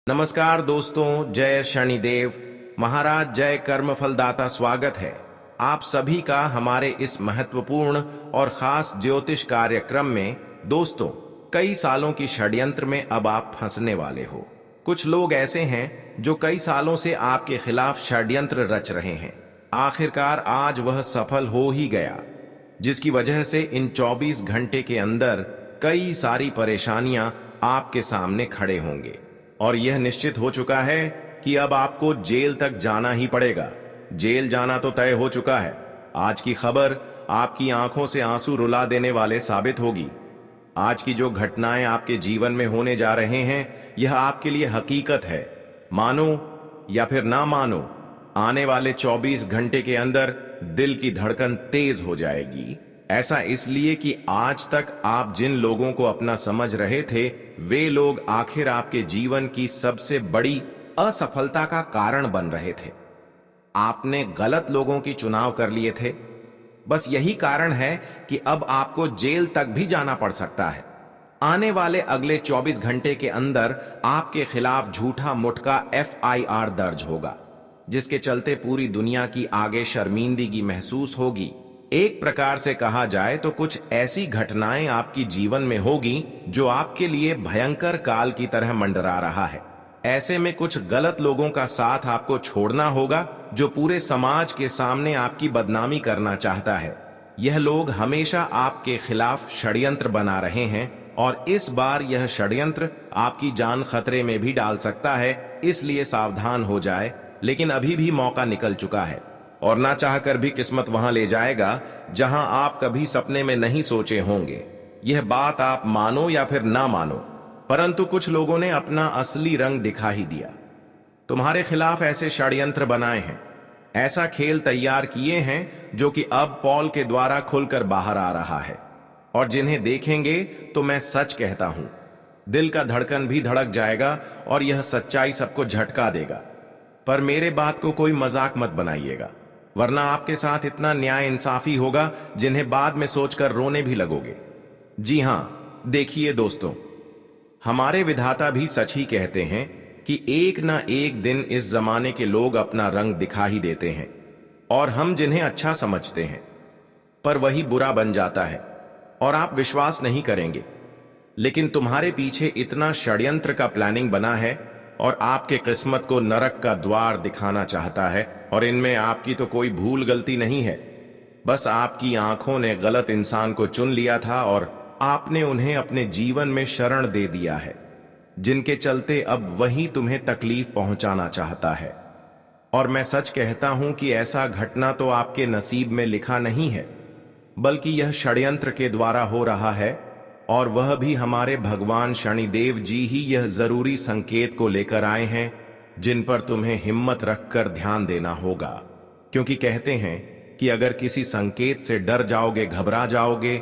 नमस्कार दोस्तों, जय शनिदेव महाराज, जय कर्म फलदाता। स्वागत है आप सभी का हमारे इस महत्वपूर्ण और खास ज्योतिष कार्यक्रम में। दोस्तों, कई सालों की षड्यंत्र में अब आप फंसने वाले हो। कुछ लोग ऐसे हैं जो कई सालों से आपके खिलाफ षड्यंत्र रच रहे हैं। आखिरकार आज वह सफल हो ही गया, जिसकी वजह से इन 24 घंटे के अंदर कई सारी परेशानियां आपके सामने खड़े होंगे और यह निश्चित हो चुका है कि अब आपको जेल तक जाना ही पड़ेगा। जेल जाना तो तय हो चुका है। आज की खबर आपकी आंखों से आंसू रुला देने वाले साबित होगी। आज की जो घटनाएं आपके जीवन में होने जा रहे हैं, यह आपके लिए हकीकत है। मानो या फिर ना मानो, आने वाले 24 घंटे के अंदर दिल की धड़कन तेज हो जाएगी। ऐसा इसलिए कि आज तक आप जिन लोगों को अपना समझ रहे थे, वे लोग आखिर आपके जीवन की सबसे बड़ी असफलता का कारण बन रहे थे। आपने गलत लोगों की चुनाव कर लिए थे। बस यही कारण है कि अब आपको जेल तक भी जाना पड़ सकता है। आने वाले अगले 24 घंटे के अंदर आपके खिलाफ झूठा मुटका FIR दर्ज होगा, जिसके चलते पूरी दुनिया की आगे शर्मिंदगी महसूस होगी। एक प्रकार से कहा जाए तो कुछ ऐसी घटनाएं आपकी जीवन में होगी जो आपके लिए भयंकर काल की तरह मंडरा रहा है। ऐसे में कुछ गलत लोगों का साथ आपको छोड़ना होगा, जो पूरे समाज के सामने आपकी बदनामी करना चाहता है। यह लोग हमेशा आपके खिलाफ षड्यंत्र बना रहे हैं और इस बार यह षड्यंत्र आपकी जान खतरे में भी डाल सकता है, इसलिए सावधान हो जाए। लेकिन अभी भी मौका निकल चुका है और ना चाहकर भी किस्मत वहां ले जाएगा जहां आप कभी सपने में नहीं सोचे होंगे। यह बात आप मानो या फिर ना मानो, परंतु कुछ लोगों ने अपना असली रंग दिखा ही दिया। तुम्हारे खिलाफ ऐसे षड्यंत्र बनाए हैं, ऐसा खेल तैयार किए हैं जो कि अब पॉल के द्वारा खुलकर बाहर आ रहा है। और जिन्हें देखेंगे तो मैं सच कहता हूं, दिल का धड़कन भी धड़क जाएगा और यह सच्चाई सबको झटका देगा। पर मेरे बात को कोई मजाक मत बनाइएगा, वरना आपके साथ इतना न्याय इंसाफी होगा जिन्हें बाद में सोचकर रोने भी लगोगे। जी हां, देखिए दोस्तों, हमारे विधाता भी सच ही कहते हैं कि एक ना एक दिन इस जमाने के लोग अपना रंग दिखा ही देते हैं और हम जिन्हें अच्छा समझते हैं पर वही बुरा बन जाता है और आप विश्वास नहीं करेंगे। लेकिन तुम्हारे पीछे इतना षड्यंत्र का प्लानिंग बना है और आपके किस्मत को नरक का द्वार दिखाना चाहता है, और इनमें आपकी तो कोई भूल गलती नहीं है। बस आपकी आंखों ने गलत इंसान को चुन लिया था और आपने उन्हें अपने जीवन में शरण दे दिया है, जिनके चलते अब वही तुम्हें तकलीफ पहुंचाना चाहता है। और मैं सच कहता हूं कि ऐसा घटना तो आपके नसीब में लिखा नहीं है, बल्कि यह षड्यंत्र के द्वारा हो रहा है, और वह भी हमारे भगवान शनिदेव जी ही यह जरूरी संकेत को लेकर आए हैं, जिन पर तुम्हें हिम्मत रखकर ध्यान देना होगा। क्योंकि कहते हैं कि अगर किसी संकेत से डर जाओगे, घबरा जाओगे,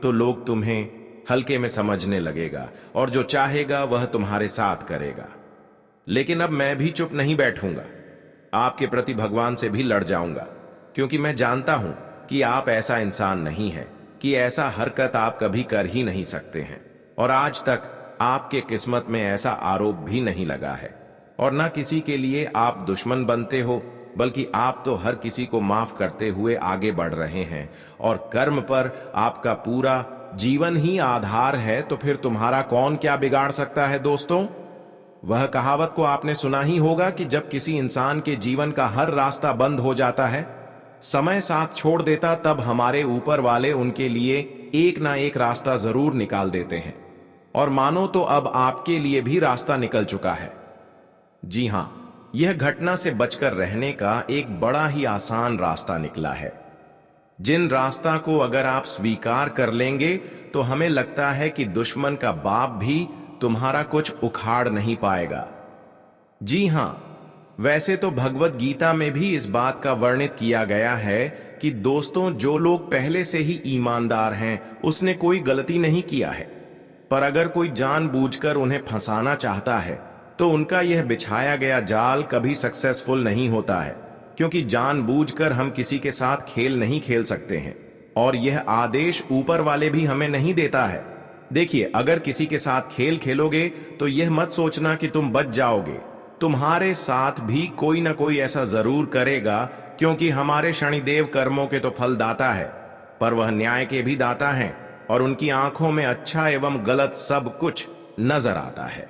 तो लोग तुम्हें हल्के में समझने लगेगा और जो चाहेगा वह तुम्हारे साथ करेगा। लेकिन अब मैं भी चुप नहीं बैठूंगा, आपके प्रति भगवान से भी लड़ जाऊंगा, क्योंकि मैं जानता हूं कि आप ऐसा इंसान नहीं है कि ऐसा हरकत आप कभी कर ही नहीं सकते हैं। और आज तक आपके किस्मत में ऐसा आरोप भी नहीं लगा है, और ना किसी के लिए आप दुश्मन बनते हो, बल्कि आप तो हर किसी को माफ करते हुए आगे बढ़ रहे हैं। और कर्म पर आपका पूरा जीवन ही आधार है, तो फिर तुम्हारा कौन क्या बिगाड़ सकता है दोस्तों। वह कहावत को आपने सुना ही होगा कि जब किसी इंसान के जीवन का हर रास्ता बंद हो जाता है, समय साथ छोड़ देता, तब हमारे ऊपर वाले उनके लिए एक ना एक रास्ता जरूर निकाल देते हैं। और मानो तो अब आपके लिए भी रास्ता निकल चुका है। जी हां, यह घटना से बचकर रहने का एक बड़ा ही आसान रास्ता निकला है, जिन रास्ता को अगर आप स्वीकार कर लेंगे तो हमें लगता है कि दुश्मन का बाप भी तुम्हारा कुछ उखाड़ नहीं पाएगा। जी हां, वैसे तो भगवत गीता में भी इस बात का वर्णित किया गया है कि दोस्तों, जो लोग पहले से ही ईमानदार हैं, उसने कोई गलती नहीं किया है, पर अगर कोई जानबूझकर उन्हें फंसाना चाहता है तो उनका यह बिछाया गया जाल कभी सक्सेसफुल नहीं होता है, क्योंकि जानबूझकर हम किसी के साथ खेल नहीं खेल सकते हैं और यह आदेश ऊपर वाले भी हमें नहीं देता है। देखिए, अगर किसी के साथ खेल खेलोगे तो यह मत सोचना कि तुम बच जाओगे। तुम्हारे साथ भी कोई ना कोई ऐसा जरूर करेगा, क्योंकि हमारे शनिदेव कर्मों के तो फल दाता है, पर वह न्याय के भी दाता हैं और उनकी आंखों में अच्छा एवं गलत सब कुछ नजर आता है।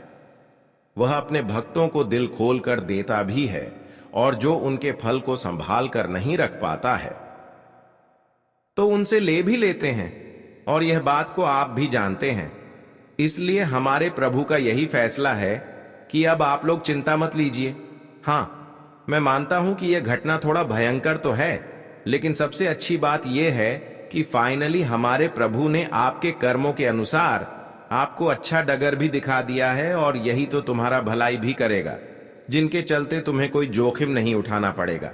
वह अपने भक्तों को दिल खोलकर देता भी है, और जो उनके फल को संभाल कर नहीं रख पाता है तो उनसे ले भी लेते हैं, और यह बात को आप भी जानते हैं। इसलिए हमारे प्रभु का यही फैसला है कि अब आप लोग चिंता मत लीजिए। हाँ, मैं मानता हूं कि यह घटना थोड़ा भयंकर तो है, लेकिन सबसे अच्छी बात यह है कि फाइनली हमारे प्रभु ने आपके कर्मों के अनुसार आपको अच्छा डगर भी दिखा दिया है, और यही तो तुम्हारा भलाई भी करेगा, जिनके चलते तुम्हें कोई जोखिम नहीं उठाना पड़ेगा।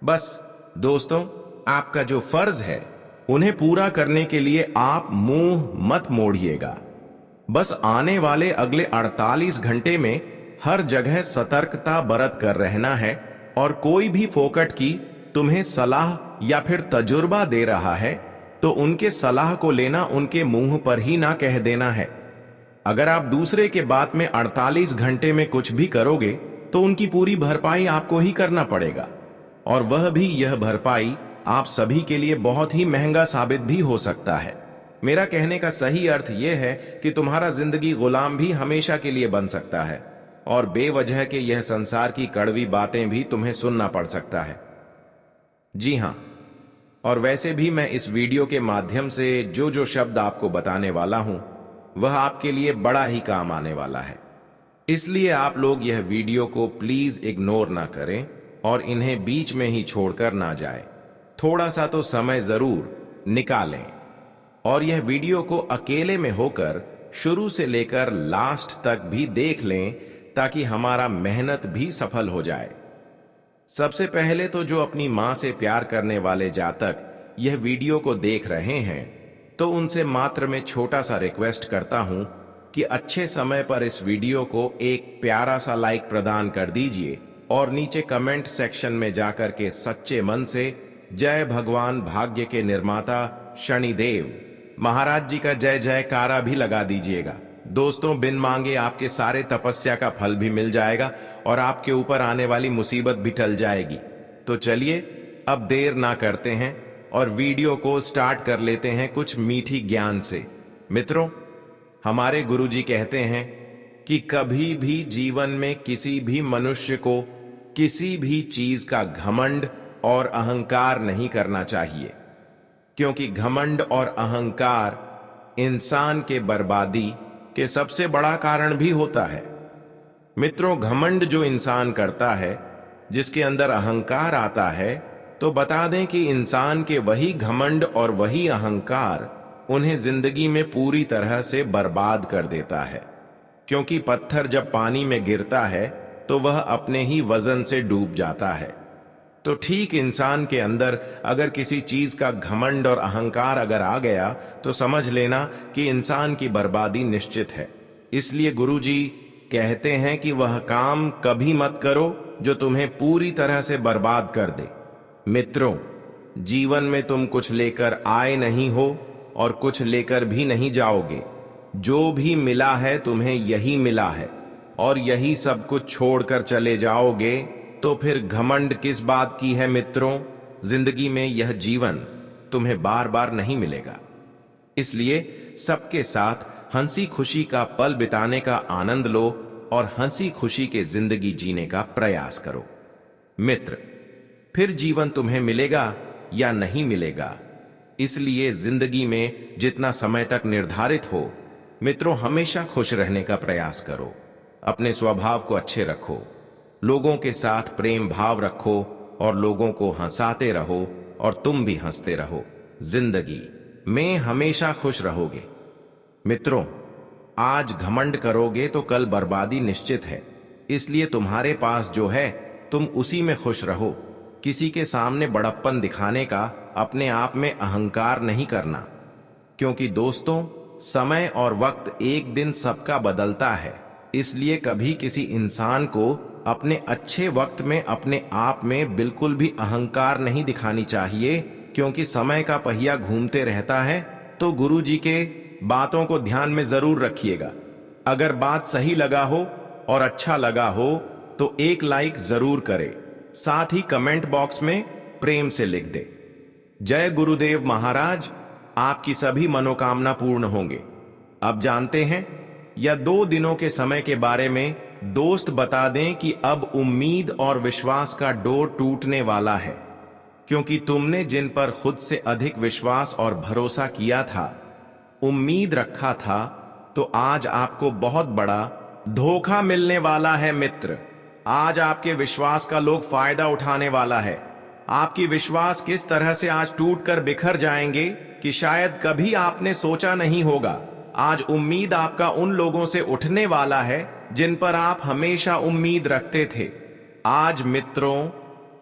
बस दोस्तों, आपका जो फर्ज है उन्हें पूरा करने के लिए आप मुंह मत मोड़िएगा। बस आने वाले अगले 48 घंटे में हर जगह सतर्कता बरत कर रहना है, और कोई भी फोकट की तुम्हें सलाह या फिर तजुर्बा दे रहा है तो उनके सलाह को लेना उनके मुंह पर ही ना कह देना है। अगर आप दूसरे के बात में 48 घंटे में कुछ भी करोगे तो उनकी पूरी भरपाई आपको ही करना पड़ेगा, और वह भी यह भरपाई आप सभी के लिए बहुत ही महंगा साबित भी हो सकता है। मेरा कहने का सही अर्थ यह है कि तुम्हारा जिंदगी गुलाम भी हमेशा के लिए बन सकता है, और बेवजह के यह संसार की कड़वी बातें भी तुम्हें सुनना पड़ सकता है। जी हां, और वैसे भी मैं इस वीडियो के माध्यम से जो जो शब्द आपको बताने वाला हूं वह आपके लिए बड़ा ही काम आने वाला है। इसलिए आप लोग यह वीडियो को प्लीज इग्नोर ना करें और इन्हें बीच में ही छोड़कर ना जाएं। थोड़ा सा तो समय जरूर निकालें, और यह वीडियो को अकेले में होकर शुरू से लेकर लास्ट तक भी देख लें, ताकि हमारा मेहनत भी सफल हो जाए। सबसे पहले तो जो अपनी मां से प्यार करने वाले जातक यह वीडियो को देख रहे हैं, तो उनसे मात्र मैं छोटा सा रिक्वेस्ट करता हूं कि अच्छे समय पर इस वीडियो को एक प्यारा सा लाइक प्रदान कर दीजिए, और नीचे कमेंट सेक्शन में जाकर के सच्चे मन से जय भगवान भाग्य के निर्माता शनिदेव महाराज जी का जय जयकारा भी लगा दीजिएगा। दोस्तों, बिन मांगे आपके सारे तपस्या का फल भी मिल जाएगा और आपके ऊपर आने वाली मुसीबत भी टल जाएगी। तो चलिए अब देर ना करते हैं और वीडियो को स्टार्ट कर लेते हैं कुछ मीठी ज्ञान से। मित्रों, हमारे गुरुजी कहते हैं कि कभी भी जीवन में किसी भी मनुष्य को किसी भी चीज का घमंड और अहंकार नहीं करना चाहिए, क्योंकि घमंड और अहंकार इंसान के बर्बादी के सबसे बड़ा कारण भी होता है। मित्रों, घमंड जो इंसान करता है, जिसके अंदर अहंकार आता है, तो बता दें कि इंसान के वही घमंड और वही अहंकार उन्हें जिंदगी में पूरी तरह से बर्बाद कर देता है। क्योंकि पत्थर जब पानी में गिरता है तो वह अपने ही वजन से डूब जाता है। तो ठीक इंसान के अंदर अगर किसी चीज का घमंड और अहंकार अगर आ गया तो समझ लेना कि इंसान की बर्बादी निश्चित है। इसलिए गुरुजी कहते हैं कि वह काम कभी मत करो जो तुम्हें पूरी तरह से बर्बाद कर दे। मित्रों, जीवन में तुम कुछ लेकर आए नहीं हो और कुछ लेकर भी नहीं जाओगे। जो भी मिला है तुम्हें यही मिला है, और यही सब कुछ छोड़कर चले जाओगे तो फिर घमंड किस बात की है। मित्रों, जिंदगी में यह जीवन तुम्हें बार बार नहीं मिलेगा, इसलिए सबके साथ हंसी खुशी का पल बिताने का आनंद लो और हंसी खुशी के जिंदगी जीने का प्रयास करो। मित्र, फिर जीवन तुम्हें मिलेगा या नहीं मिलेगा, इसलिए जिंदगी में जितना समय तक निर्धारित हो, मित्रों, हमेशा खुश रहने का प्रयास करो। अपने स्वभाव को अच्छे रखो, लोगों के साथ प्रेम भाव रखो और लोगों को हंसाते रहो, और तुम भी हंसते रहो। जिंदगी में हमेशा खुश रहोगे। मित्रों, आज घमंड करोगे तो कल बर्बादी निश्चित है, इसलिए तुम्हारे पास जो है तुम उसी में खुश रहो। किसी के सामने बड़प्पन दिखाने का अपने आप में अहंकार नहीं करना, क्योंकि दोस्तों, समय और वक्त एक दिन सबका बदलता है। इसलिए कभी किसी इंसान को अपने अच्छे वक्त में अपने आप में बिल्कुल भी अहंकार नहीं दिखानी चाहिए, क्योंकि समय का पहिया घूमते रहता है। तो गुरु जी के बातों को ध्यान में जरूर रखिएगा। अगर बात सही लगा हो और अच्छा लगा हो तो एक लाइक जरूर करें, साथ ही कमेंट बॉक्स में प्रेम से लिख दे। जय गुरुदेव महाराज, आपकी सभी मनोकामना पूर्ण होंगे। अब जानते हैं या 2 दिनों के समय के बारे में दोस्त बता दें कि अब उम्मीद और विश्वास का डोर टूटने वाला है, क्योंकि तुमने जिन पर खुद से अधिक विश्वास और भरोसा किया था, उम्मीद रखा था, तो आज आपको बहुत बड़ा धोखा मिलने वाला है मित्र। आज आपके विश्वास का लोग फायदा उठाने वाला है। आपकी विश्वास किस तरह से आज टूटकर बिखर जाएंगे कि शायद कभी आपने सोचा नहीं होगा। आज उम्मीद आपका उन लोगों से उठने वाला है जिन पर आप हमेशा उम्मीद रखते थे। आज मित्रों,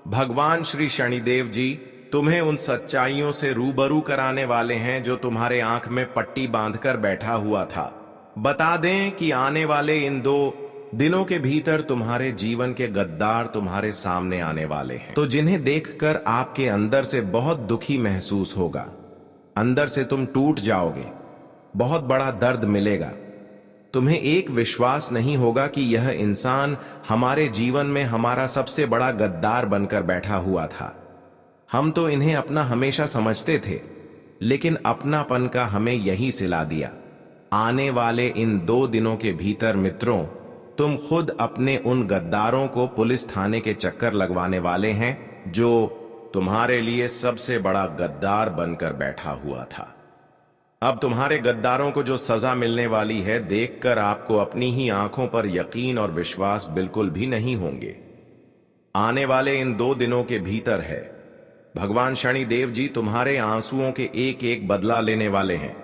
भगवान श्री शनिदेव जी तुम्हें उन सच्चाइयों से रूबरू कराने वाले हैं जो तुम्हारे आंख में पट्टी बांधकर बैठा हुआ था। बता दें कि आने वाले इन 2 दिनों के भीतर तुम्हारे जीवन के गद्दार तुम्हारे सामने आने वाले हैं, तो जिन्हें देखकर आपके अंदर से बहुत दुखी महसूस होगा। अंदर से तुम टूट जाओगे, बहुत बड़ा दर्द मिलेगा। तुम्हें एक विश्वास नहीं होगा कि यह इंसान हमारे जीवन में हमारा सबसे बड़ा गद्दार बनकर बैठा हुआ था। हम तो इन्हें अपना हमेशा समझते थे, लेकिन अपनापन का हमें यही सिला दिया। आने वाले इन 2 दिनों के भीतर मित्रों, तुम खुद अपने उन गद्दारों को पुलिस थाने के चक्कर लगवाने वाले हैं जो तुम्हारे लिए सबसे बड़ा गद्दार बनकर बैठा हुआ था। अब तुम्हारे गद्दारों को जो सजा मिलने वाली है, देखकर आपको अपनी ही आंखों पर यकीन और विश्वास बिल्कुल भी नहीं होंगे। आने वाले इन 2 दिनों के भीतर है, भगवान शनिदेव जी तुम्हारे आंसुओं के एक एक बदला लेने वाले हैं।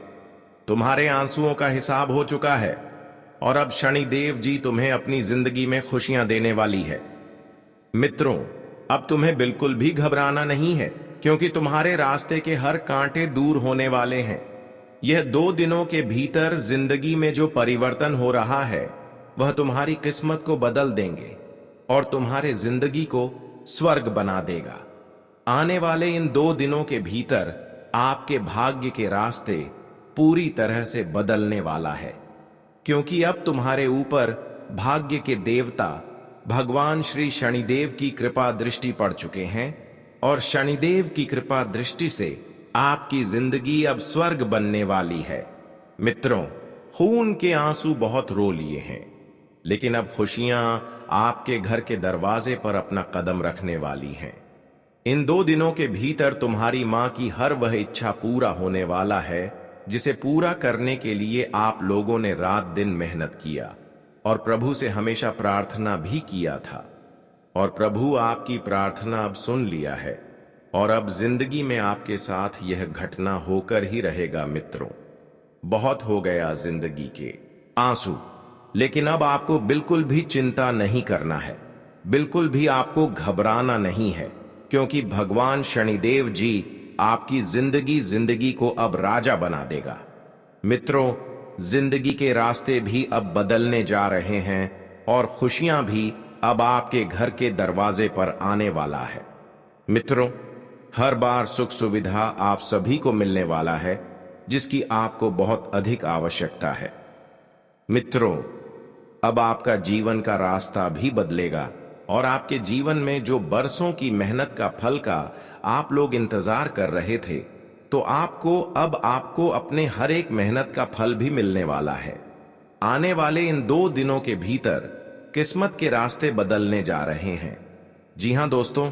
तुम्हारे आंसुओं का हिसाब हो चुका है और अब शनिदेव जी तुम्हें अपनी जिंदगी में खुशियां देने वाली है। मित्रों, अब तुम्हें बिल्कुल भी घबराना नहीं है, क्योंकि तुम्हारे रास्ते के हर कांटे दूर होने वाले हैं। यह 2 दिनों के भीतर जिंदगी में जो परिवर्तन हो रहा है, वह तुम्हारी किस्मत को बदल देंगे और तुम्हारे जिंदगी को स्वर्ग बना देगा। आने वाले इन 2 दिनों के भीतर आपके भाग्य के रास्ते पूरी तरह से बदलने वाला है, क्योंकि अब तुम्हारे ऊपर भाग्य के देवता भगवान श्री शनिदेव की कृपा दृष्टि पड़ चुके हैं और शनिदेव की कृपा दृष्टि से आपकी जिंदगी अब स्वर्ग बनने वाली है। मित्रों, खून के आंसू बहुत रो लिए हैं, लेकिन अब खुशियां आपके घर के दरवाजे पर अपना कदम रखने वाली हैं। इन 2 दिनों के भीतर तुम्हारी मां की हर वह इच्छा पूरा होने वाला है जिसे पूरा करने के लिए आप लोगों ने रात दिन मेहनत किया और प्रभु से हमेशा प्रार्थना भी किया था, और प्रभु आपकी प्रार्थना अब सुन लिया है और अब जिंदगी में आपके साथ यह घटना होकर ही रहेगा। मित्रों, बहुत हो गया जिंदगी के आंसू, लेकिन अब आपको बिल्कुल भी चिंता नहीं करना है, बिल्कुल भी आपको घबराना नहीं है, क्योंकि भगवान शनिदेव जी आपकी जिंदगी को अब राजा बना देगा। मित्रों, जिंदगी के रास्ते भी अब बदलने जा रहे हैं और खुशियां भी अब आपके घर के दरवाजे पर आने वाला है। मित्रों, हर बार सुख सुविधा आप सभी को मिलने वाला है जिसकी आपको बहुत अधिक आवश्यकता है। मित्रों, अब आपका जीवन का रास्ता भी बदलेगा और आपके जीवन में जो बरसों की मेहनत का फल का आप लोग इंतजार कर रहे थे, तो आपको अपने हर एक मेहनत का फल भी मिलने वाला है। आने वाले इन 2 दिनों के भीतर किस्मत के रास्ते बदलने जा रहे हैं। जी हां दोस्तों,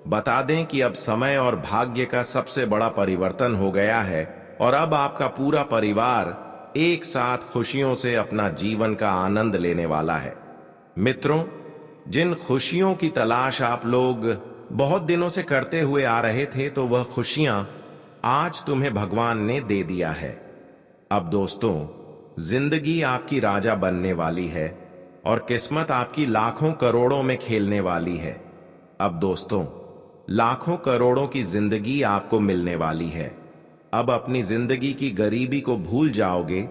बता दें कि अब समय और भाग्य का सबसे बड़ा परिवर्तन हो गया है और अब आपका पूरा परिवार एक साथ खुशियों से अपना जीवन का आनंद लेने वाला है। मित्रों, जिन खुशियों की तलाश आप लोग बहुत दिनों से करते हुए आ रहे थे, तो वह खुशियां आज तुम्हें भगवान ने दे दिया है। अब दोस्तों, जिंदगी आपकी राजा बनने वाली है और किस्मत आपकी लाखों करोड़ों में खेलने वाली है। अब दोस्तों, लाखों करोड़ों की जिंदगी आपको मिलने वाली है। अब अपनी जिंदगी की गरीबी को भूल जाओगे,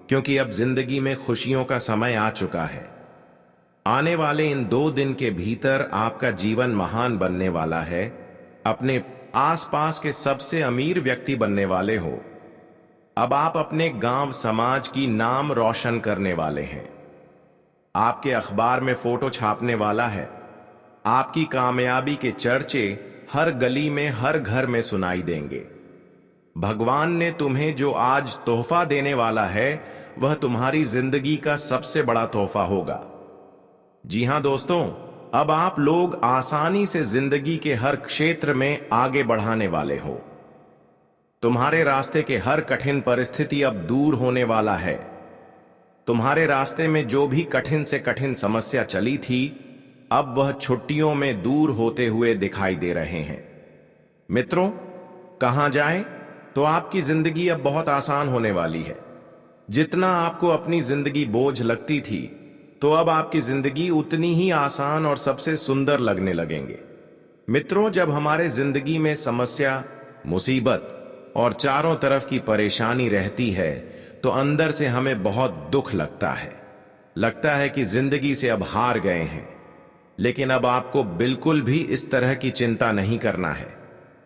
क्योंकि अब जिंदगी में खुशियों का समय आ चुका है। आने वाले इन 2 दिन के भीतर आपका जीवन महान बनने वाला है। अपने आसपास के सबसे अमीर व्यक्ति बनने वाले हो। अब आप अपने गांव समाज की नाम रोशन करने वाले हैं। आपके अखबार में फोटो छापने वाला है। आपकी कामयाबी के चर्चे हर गली में, हर घर में सुनाई देंगे। भगवान ने तुम्हें जो आज तोहफा देने वाला है, वह तुम्हारी जिंदगी का सबसे बड़ा तोहफा होगा। जी हां दोस्तों, अब आप लोग आसानी से जिंदगी के हर क्षेत्र में आगे बढ़ाने वाले हो। तुम्हारे रास्ते के हर कठिन परिस्थिति अब दूर होने वाला है। तुम्हारे रास्ते में जो भी कठिन से कठिन समस्या चली थी, अब वह छुट्टियों में दूर होते हुए दिखाई दे रहे हैं। मित्रों, कहां जाएं तो आपकी जिंदगी अब बहुत आसान होने वाली है। जितना आपको अपनी जिंदगी बोझ लगती थी, तो अब आपकी जिंदगी उतनी ही आसान और सबसे सुंदर लगने लगेंगे। मित्रों, जब हमारे जिंदगी में समस्या, मुसीबत और चारों तरफ की परेशानी रहती है, तो अंदर से हमें बहुत दुख लगता है। लगता है कि जिंदगी से अब हार गए हैं। लेकिन अब आपको बिल्कुल भी इस तरह की चिंता नहीं करना है।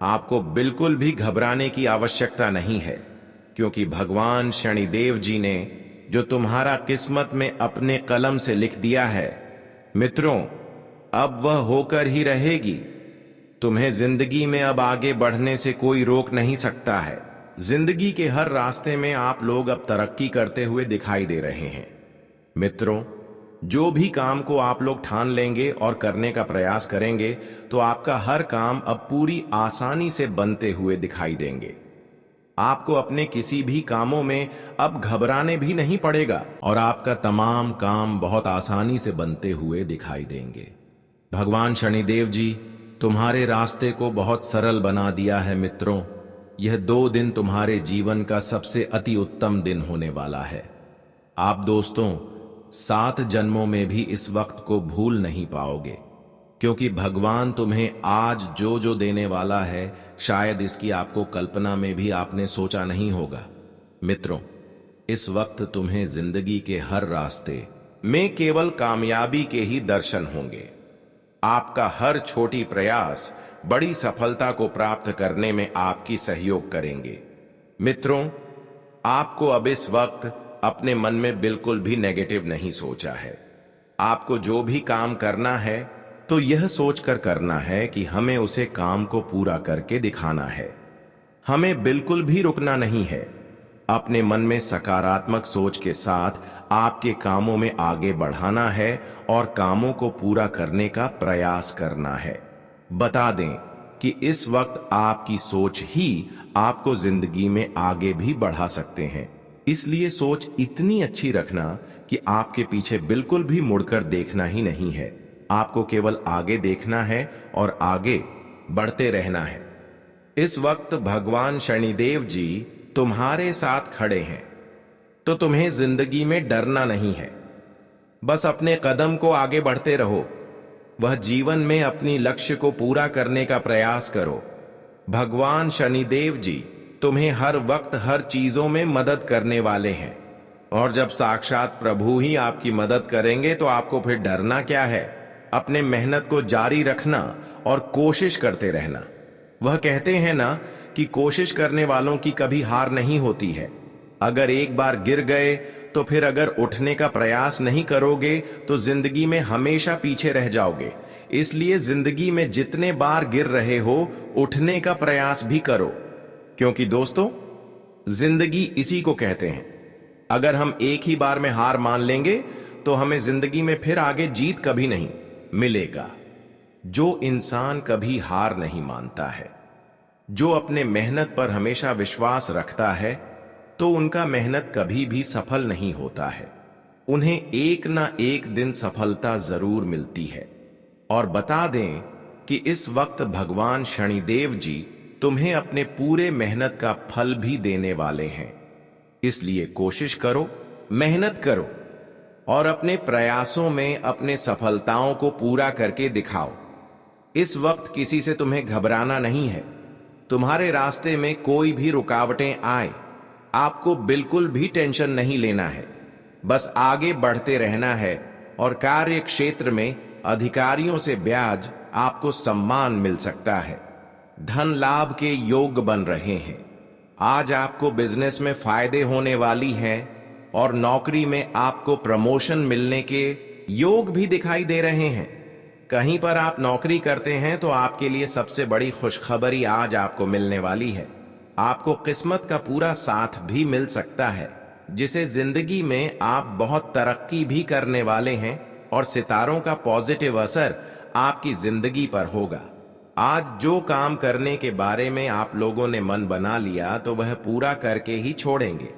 आपको बिल्कुल भी घबराने की आवश्यकता नहीं है, क्योंकि भगवान शनिदेव जी ने जो तुम्हारा किस्मत में अपने कलम से लिख दिया है, मित्रों, अब वह होकर ही रहेगी। तुम्हें जिंदगी में अब आगे बढ़ने से कोई रोक नहीं सकता है। जिंदगी के हर रास्ते में आप लोग अब तरक्की करते हुए दिखाई दे रहे हैं। मित्रों, जो भी काम को आप लोग ठान लेंगे और करने का प्रयास करेंगे, तो आपका हर काम अब पूरी आसानी से बनते हुए दिखाई देंगे। आपको अपने किसी भी कामों में अब घबराने भी नहीं पड़ेगा और आपका तमाम काम बहुत आसानी से बनते हुए दिखाई देंगे। भगवान शनिदेव जी तुम्हारे रास्ते को बहुत सरल बना दिया है। मित्रों, यह 2 दिन तुम्हारे जीवन का सबसे अति उत्तम दिन होने वाला है। आप दोस्तों 7 जन्मों में भी इस वक्त को भूल नहीं पाओगे, क्योंकि भगवान तुम्हें आज जो जो देने वाला है, शायद इसकी आपको कल्पना में भी आपने सोचा नहीं होगा। मित्रों, इस वक्त तुम्हें जिंदगी के हर रास्ते में केवल कामयाबी के ही दर्शन होंगे। आपका हर छोटी प्रयास बड़ी सफलता को प्राप्त करने में आपकी सहयोग करेंगे। मित्रों, आपको अब इस वक्त अपने मन में बिल्कुल भी नेगेटिव नहीं सोचा है। आपको जो भी काम करना है, तो यह सोचकर करना है कि हमें उसे काम को पूरा करके दिखाना है। हमें बिल्कुल भी रुकना नहीं है। अपने मन में सकारात्मक सोच के साथ आपके कामों में आगे बढ़ाना है और कामों को पूरा करने का प्रयास करना है। बता दें कि इस वक्त आपकी सोच ही आपको जिंदगी में आगे भी बढ़ा सकते हैं। इसलिए सोच इतनी अच्छी रखना कि आपके पीछे बिल्कुल भी मुड़कर देखना ही नहीं है। आपको केवल आगे देखना है और आगे बढ़ते रहना है। इस वक्त भगवान शनिदेव जी तुम्हारे साथ खड़े हैं, तो तुम्हें जिंदगी में डरना नहीं है। बस अपने कदम को आगे बढ़ते रहो। वह जीवन में अपनी लक्ष्य को पूरा करने का प्रयास करो। भगवान शनिदेव जी तुम्हें हर वक्त हर चीजों में मदद करने वाले हैं, और जब साक्षात प्रभु ही आपकी मदद करेंगे, तो आपको फिर डरना क्या है। अपने मेहनत को जारी रखना और कोशिश करते रहना। वह कहते हैं ना कि कोशिश करने वालों की कभी हार नहीं होती है। अगर एक बार गिर गए, तो फिर अगर उठने का प्रयास नहीं करोगे, तो जिंदगी में हमेशा पीछे रह जाओगे। इसलिए जिंदगी में जितने बार गिर रहे हो, उठने का प्रयास भी करो, क्योंकि दोस्तों, जिंदगी इसी को कहते हैं। अगर हम एक ही बार में हार मान लेंगे, तो हमें जिंदगी में फिर आगे जीत कभी नहीं मिलेगा। जो इंसान कभी हार नहीं मानता है, जो अपने मेहनत पर हमेशा विश्वास रखता है, तो उनका मेहनत कभी भी सफल नहीं होता है। उन्हें एक ना एक दिन सफलता जरूर मिलती है। और बता दें कि इस वक्त भगवान शनिदेव जी तुम्हें अपने पूरे मेहनत का फल भी देने वाले हैं। इसलिए कोशिश करो, मेहनत करो और अपने प्रयासों में अपने सफलताओं को पूरा करके दिखाओ। इस वक्त किसी से तुम्हें घबराना नहीं है। तुम्हारे रास्ते में कोई भी रुकावटें आए, आपको बिल्कुल भी टेंशन नहीं लेना है। बस आगे बढ़ते रहना है और कार्य क्षेत्र में अधिकारियों से ब्याज आपको सम्मान मिल सकता है। धन लाभ के योग बन रहे हैं। आज आपको बिजनेस में फायदे होने वाली हैं और नौकरी में आपको प्रमोशन मिलने के योग भी दिखाई दे रहे हैं। कहीं पर आप नौकरी करते हैं तो आपके लिए सबसे बड़ी खुशखबरी आज आपको मिलने वाली है। आपको किस्मत का पूरा साथ भी मिल सकता है, जिसे जिंदगी में आप बहुत तरक्की भी करने वाले हैं और सितारों का पॉजिटिव असर आपकी जिंदगी पर होगा। आज जो काम करने के बारे में आप लोगों ने मन बना लिया तो वह पूरा करके ही छोड़ेंगे।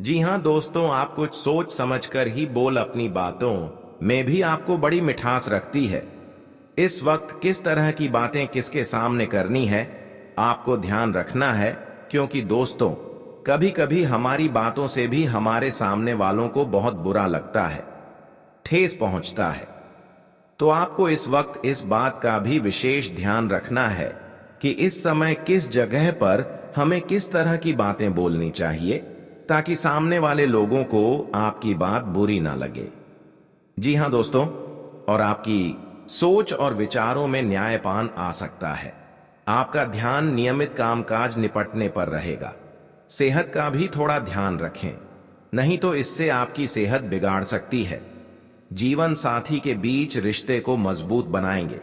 जी हां दोस्तों, आप कुछ सोच समझकर ही बोल अपनी बातों में भी आपको बड़ी मिठास रखती है। इस वक्त किस तरह की बातें किसके सामने करनी है आपको ध्यान रखना है, क्योंकि दोस्तों कभी कभी हमारी बातों से भी हमारे सामने वालों को बहुत बुरा लगता है, ठेस पहुंचता है। तो आपको इस वक्त इस बात का भी विशेष ध्यान रखना है कि इस समय किस जगह पर हमें किस तरह की बातें बोलनी चाहिए, ताकि सामने वाले लोगों को आपकी बात बुरी ना लगे। जी हां दोस्तों, और आपकी सोच और विचारों में न्यायपान आ सकता है। आपका ध्यान नियमित कामकाज निपटने पर रहेगा। सेहत का भी थोड़ा ध्यान रखें, नहीं तो इससे आपकी सेहत बिगाड़ सकती है। जीवन साथी के बीच रिश्ते को मजबूत बनाएंगे।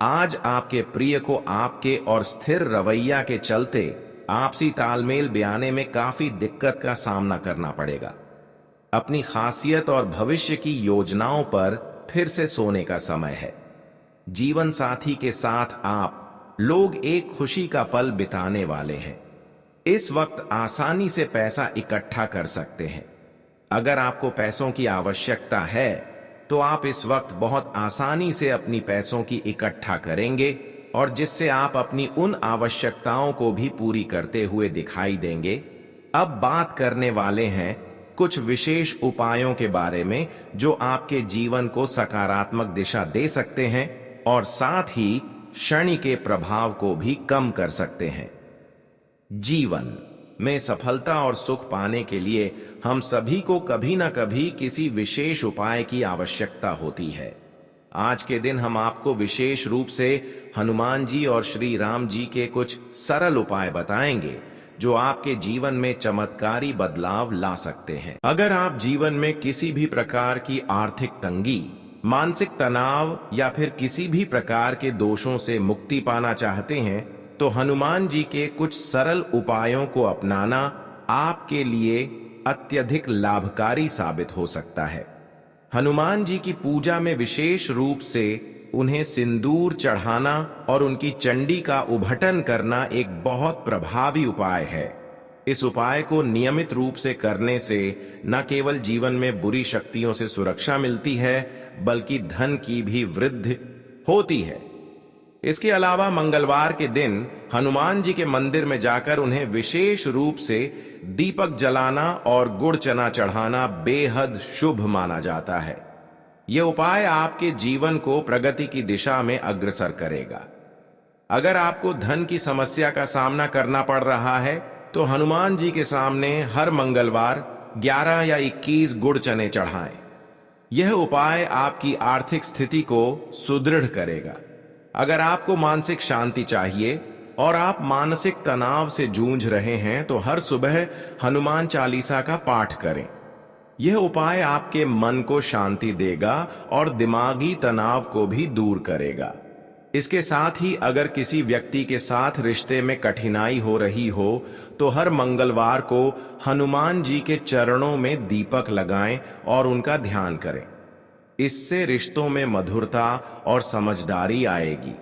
आज आपके प्रिय को आपके और स्थिर रवैया के चलते आपसी तालमेल बयाने में काफी दिक्कत का सामना करना पड़ेगा। अपनी खासियत और भविष्य की योजनाओं पर फिर से सोने का समय है। जीवन साथी के साथ आप लोग एक खुशी का पल बिताने वाले हैं। इस वक्त आसानी से पैसा इकट्ठा कर सकते हैं। अगर आपको पैसों की आवश्यकता है तो आप इस वक्त बहुत आसानी से अपनी पैसों की इकट्ठा करेंगे, और जिससे आप अपनी उन आवश्यकताओं को भी पूरी करते हुए दिखाई देंगे। अब बात करने वाले हैं कुछ विशेष उपायों के बारे में जो आपके जीवन को सकारात्मक दिशा दे सकते हैं और साथ ही शनि के प्रभाव को भी कम कर सकते हैं। जीवन में सफलता और सुख पाने के लिए हम सभी को कभी ना कभी किसी विशेष उपाय की आवश्यकता होती है। आज के दिन हम आपको विशेष रूप से हनुमान जी और श्री राम जी के कुछ सरल उपाय बताएंगे जो आपके जीवन में चमत्कारी बदलाव ला सकते हैं। अगर आप जीवन में किसी भी प्रकार की आर्थिक तंगी, मानसिक तनाव या फिर किसी भी प्रकार के दोषों से मुक्ति पाना चाहते हैं तो हनुमान जी के कुछ सरल उपायों को अपनाना आपके लिए अत्यधिक लाभकारी साबित हो सकता है। हनुमान जी की पूजा में विशेष रूप से उन्हें सिंदूर चढ़ाना और उनकी चंडी का उद्घाटन करना एक बहुत प्रभावी उपाय है। इस उपाय को नियमित रूप से करने से न केवल जीवन में बुरी शक्तियों से सुरक्षा मिलती है, बल्कि धन की भी वृद्धि होती है। इसके अलावा मंगलवार के दिन हनुमान जी के मंदिर में जाकर उन्हें विशेष रूप से दीपक जलाना और गुड़ चना चढ़ाना बेहद शुभ माना जाता है। यह उपाय आपके जीवन को प्रगति की दिशा में अग्रसर करेगा। अगर आपको धन की समस्या का सामना करना पड़ रहा है तो हनुमान जी के सामने हर मंगलवार 11 या 21 गुड़ चने चढ़ाएं। यह उपाय आपकी आर्थिक स्थिति को सुदृढ़ करेगा। अगर आपको मानसिक शांति चाहिए और आप मानसिक तनाव से जूझ रहे हैं तो हर सुबह हनुमान चालीसा का पाठ करें। यह उपाय आपके मन को शांति देगा और दिमागी तनाव को भी दूर करेगा। इसके साथ ही अगर किसी व्यक्ति के साथ रिश्ते में कठिनाई हो रही हो तो हर मंगलवार को हनुमान जी के चरणों में दीपक लगाएं और उनका ध्यान करें। इससे रिश्तों में मधुरता और समझदारी आएगी।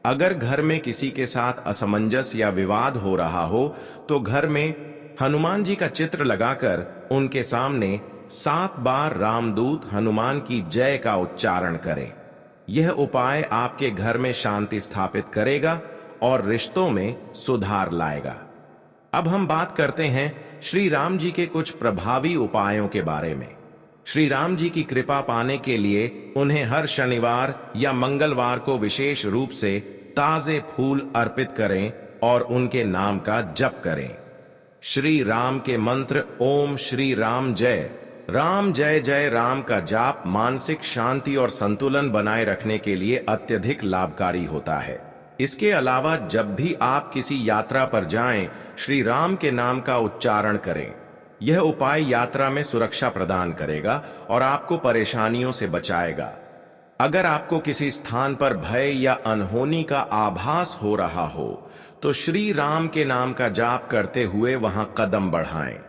अगर घर में किसी के साथ असमंजस या विवाद हो रहा हो तो घर में हनुमान जी का चित्र लगाकर उनके सामने 7 बार रामदूत हनुमान की जय का उच्चारण करें। यह उपाय आपके घर में शांति स्थापित करेगा और रिश्तों में सुधार लाएगा। अब हम बात करते हैं श्री राम जी के कुछ प्रभावी उपायों के बारे में। श्री राम जी की कृपा पाने के लिए उन्हें हर शनिवार या मंगलवार को विशेष रूप से ताजे फूल अर्पित करें और उनके नाम का जप करें। श्री राम के मंत्र ओम श्री राम जय जय राम का जाप मानसिक शांति और संतुलन बनाए रखने के लिए अत्यधिक लाभकारी होता है। इसके अलावा जब भी आप किसी यात्रा पर जाएं, श्री राम के नाम का उच्चारण करें। यह उपाय यात्रा में सुरक्षा प्रदान करेगा और आपको परेशानियों से बचाएगा। अगर आपको किसी स्थान पर भय या अनहोनी का आभास हो रहा हो, तो श्री राम के नाम का जाप करते हुए वहां कदम बढ़ाएं।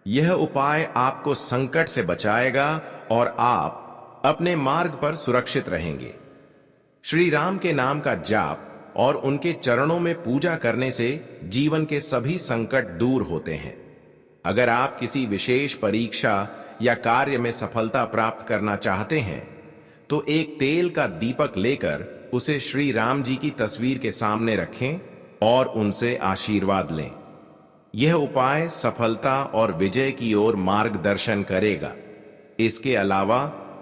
यह उपाय आपको संकट से बचाएगा और आप अपने मार्ग पर सुरक्षित रहेंगे। श्री राम के नाम का जाप और उनके चरणों में पूजा करने से जीवन के सभी संकट दूर होते हैं। अगर आप किसी विशेष परीक्षा या कार्य में सफलता प्राप्त करना चाहते हैं, तो एक तेल का दीपक लेकर उसे श्री राम जी की तस्वीर के सामने रखें और उनसे आशीर्वाद लें। यह उपाय सफलता और विजय की ओर मार्गदर्शन करेगा। इसके अलावा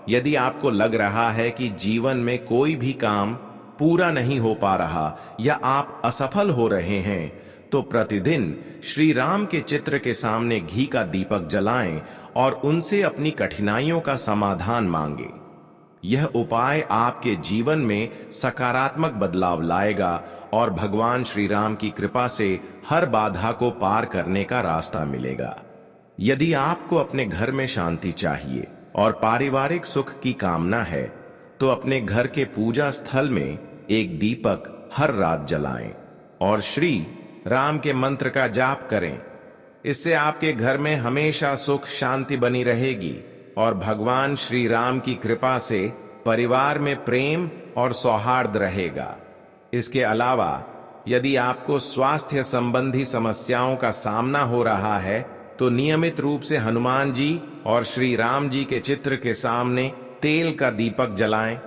यदि आपको लग रहा है कि जीवन में कोई भी काम पूरा नहीं हो पा रहा या आप असफल हो रहे हैं, तो प्रतिदिन श्री राम के चित्र के सामने घी का दीपक जलाएं और उनसे अपनी कठिनाइयों का समाधान मांगें। यह उपाय आपके जीवन में सकारात्मक बदलाव लाएगा और भगवान श्री राम की कृपा से हर बाधा को पार करने का रास्ता मिलेगा। यदि आपको अपने घर में शांति चाहिए और पारिवारिक सुख की कामना है, तो अपने घर के पूजा स्थल में एक दीपक हर रात जलाएं और श्री राम के मंत्र का जाप करें। इससे आपके घर में हमेशा सुख शांति बनी रहेगी और भगवान श्री राम की कृपा से परिवार में प्रेम और सौहार्द रहेगा। इसके अलावा यदि आपको स्वास्थ्य संबंधी समस्याओं का सामना हो रहा है, तो नियमित रूप से हनुमान जी और श्री राम जी के चित्र के सामने तेल का दीपक जलाएं।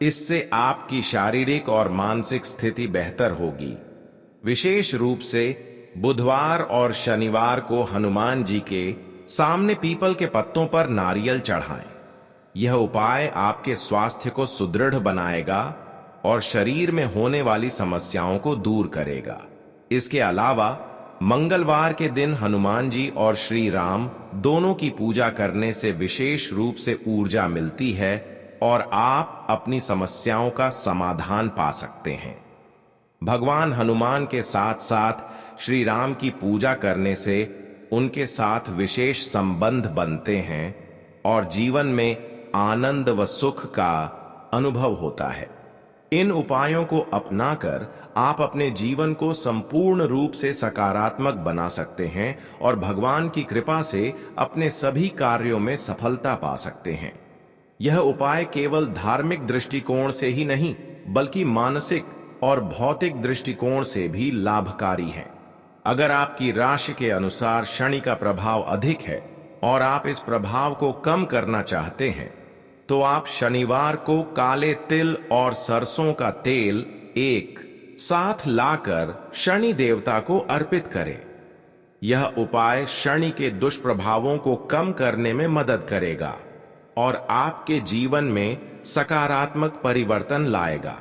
इससे आपकी शारीरिक और मानसिक स्थिति बेहतर होगी। विशेष रूप से बुधवार और शनिवार को हनुमान जी के सामने पीपल के पत्तों पर नारियल चढ़ाएं। यह उपाय आपके स्वास्थ्य को सुदृढ़ बनाएगा और शरीर में होने वाली समस्याओं को दूर करेगा। इसके अलावा मंगलवार के दिन हनुमान जी और श्री राम दोनों की पूजा करने से विशेष रूप से ऊर्जा मिलती है और आप अपनी समस्याओं का समाधान पा सकते हैं। भगवान हनुमान के साथ साथ श्री राम की पूजा करने से उनके साथ विशेष संबंध बनते हैं और जीवन में आनंद व सुख का अनुभव होता है। इन उपायों को अपनाकर आप अपने जीवन को संपूर्ण रूप से सकारात्मक बना सकते हैं और भगवान की कृपा से अपने सभी कार्यों में सफलता पा सकते हैं। यह उपाय केवल धार्मिक दृष्टिकोण से ही नहीं, बल्कि मानसिक और भौतिक दृष्टिकोण से भी लाभकारी है। अगर आपकी राशि के अनुसार शनि का प्रभाव अधिक है और आप इस प्रभाव को कम करना चाहते हैं, तो आप शनिवार को काले तिल और सरसों का तेल एक साथ लाकर शनि देवता को अर्पित करें। यह उपाय शनि के दुष्प्रभावों को कम करने में मदद करेगा और आपके जीवन में सकारात्मक परिवर्तन लाएगा।